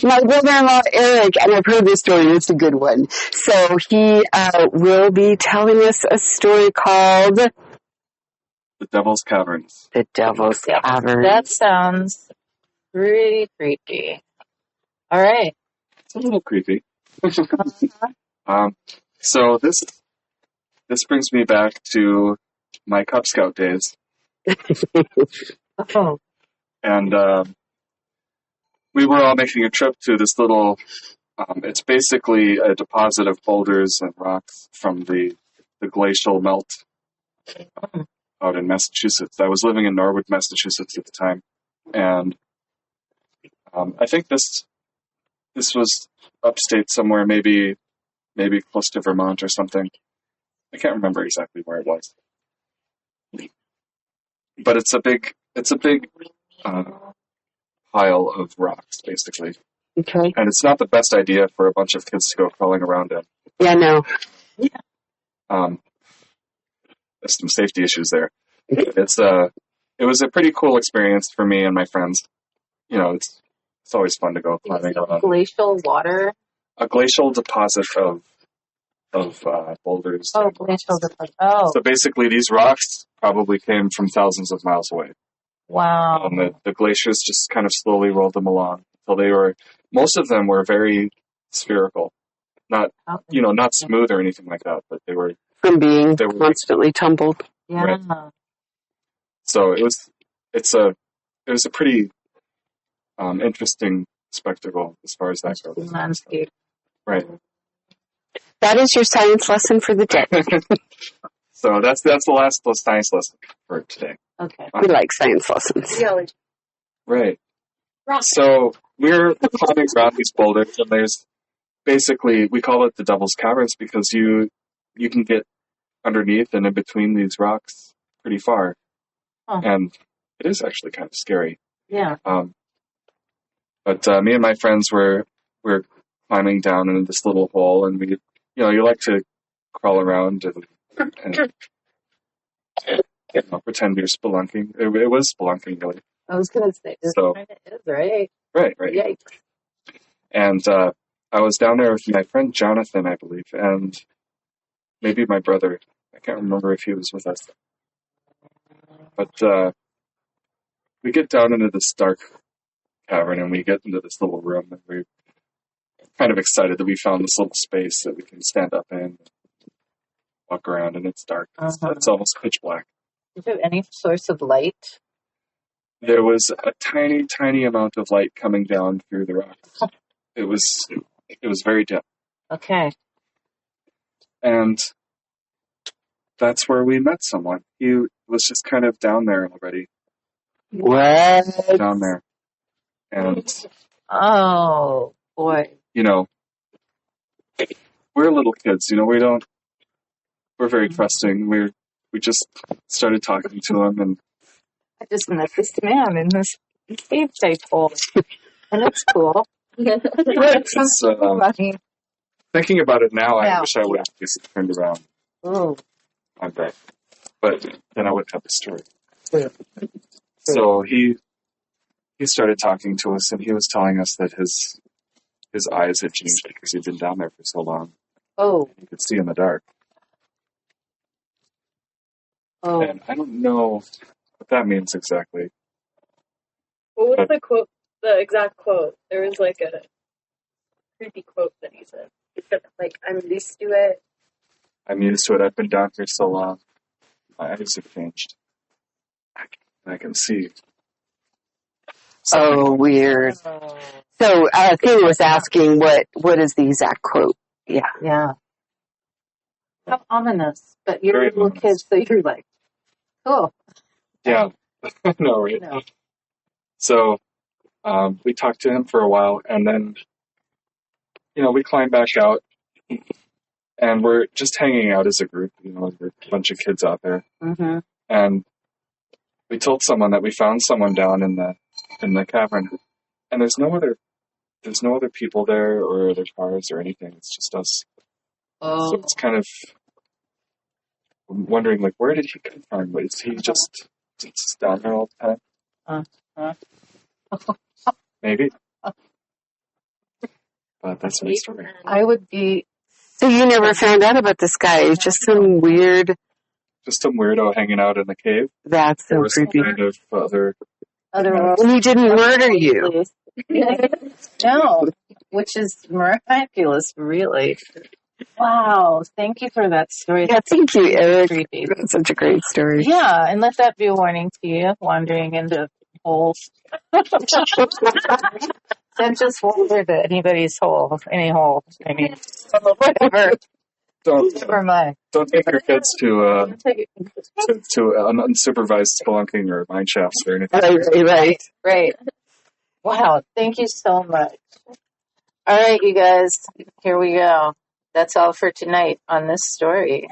My brother-in-law, Eric, and I've heard this story, it's a good one. So he will be telling us a story called The Devil's Caverns. The Devil's Caverns. That sounds pretty creepy. All right. It's a little creepy. So this brings me back to my Cub Scout days. Oh. And we were all making a trip to this little, it's basically a deposit of boulders and rocks from the glacial melt out in Massachusetts. I was living in Norwood, Massachusetts at the time. And I think this was upstate somewhere, maybe close to Vermont or something. I can't remember exactly where it was. But it's a big pile of rocks, basically. Okay. And it's not the best idea for a bunch of kids to go crawling around in. Yeah, no. There's some safety issues there. It was a pretty cool experience for me and my friends. You know, it's always fun to go climbing around. Glacial water? A glacial deposit of boulders. Oh, glacial deposit. Oh. So basically, these rocks probably came from thousands of miles away. Wow. And the glaciers just kind of slowly rolled them along until most of them were very spherical. Not smooth or anything like that, but they were from being constantly tumbled. Yeah. Right. So it was a pretty interesting spectacle as far as that goes. Landscape. Right. That is your science lesson for the day. So that's the last science lesson for today. Okay. We like science lessons. Geology. Right. So we're climbing around these boulders, and there's basically, we call it the Devil's Caverns because you can get underneath and in between these rocks pretty far. Huh. And it is actually kind of scary. Yeah. But me and my friends were climbing down into this little hole, and you like to crawl around and pretend you're spelunking. It was spelunking, really. I was going to say, this kind of is, right? Right. Yikes. And I was down there with my friend Jonathan, I believe, and maybe my brother. I can't remember if he was with us. But we get down into this dark cavern, and we get into this little room, and we're kind of excited that we found this little space that we can stand up in and walk around, and it's dark. It's almost pitch black. Did you have any source of light? There was a tiny, tiny amount of light coming down through the rocks. It was very dim. Okay. And that's where we met someone. He was just kind of down there already. What? Down there. And oh boy. We're little kids, we're very trusting. We just started talking to him, and I just met this man in this cave type hole. And it's cool. Thinking about it now, I wish I would have just turned around. Oh. I bet. But then I wouldn't have the story. Yeah. So he started talking to us, and he was telling us that his eyes had changed because he'd been down there for so long. Oh. He could see in the dark. Oh. And I don't know what that means exactly. What was the quote? The exact quote? There was like a creepy quote that he said. He said, like, I'm used to it. I'm used to it. I've been down here so long. My eyes have changed. I can see. Oh, weird. So, Thea was asking, what is the exact quote? Yeah. Yeah. How ominous. But you're a little kid, so you're like, cool. Yeah. No, right? No. So, we talked to him for a while, and then, we climbed back out, and we're just hanging out as a group, a bunch of kids out there. Mm-hmm. And we told someone that we found someone down in the cavern, and there's no other people there or other cars or anything. It's just us. Oh. So it's kind of wondering, like, where did he come from? Is he just down there all the time? Maybe. But that's my story. I would be. So you never found out about this guy? It's just some weird. Just some weirdo hanging out in the cave. That's so Or some creepy. kind of other. And he didn't murder you. No, which is miraculous, really. Wow, thank you for that story. Yeah, thank you, Eric. Creepy. That's such a great story. Yeah, and let that be a warning to you, wandering into holes. Don't just wander to anybody's hole, any hole. I mean, whatever. Never mind. Don't take your kids to unsupervised spelunking or mine shafts or anything. Right. Great. Wow, thank you so much. All right, you guys, here we go. That's all for tonight on this story.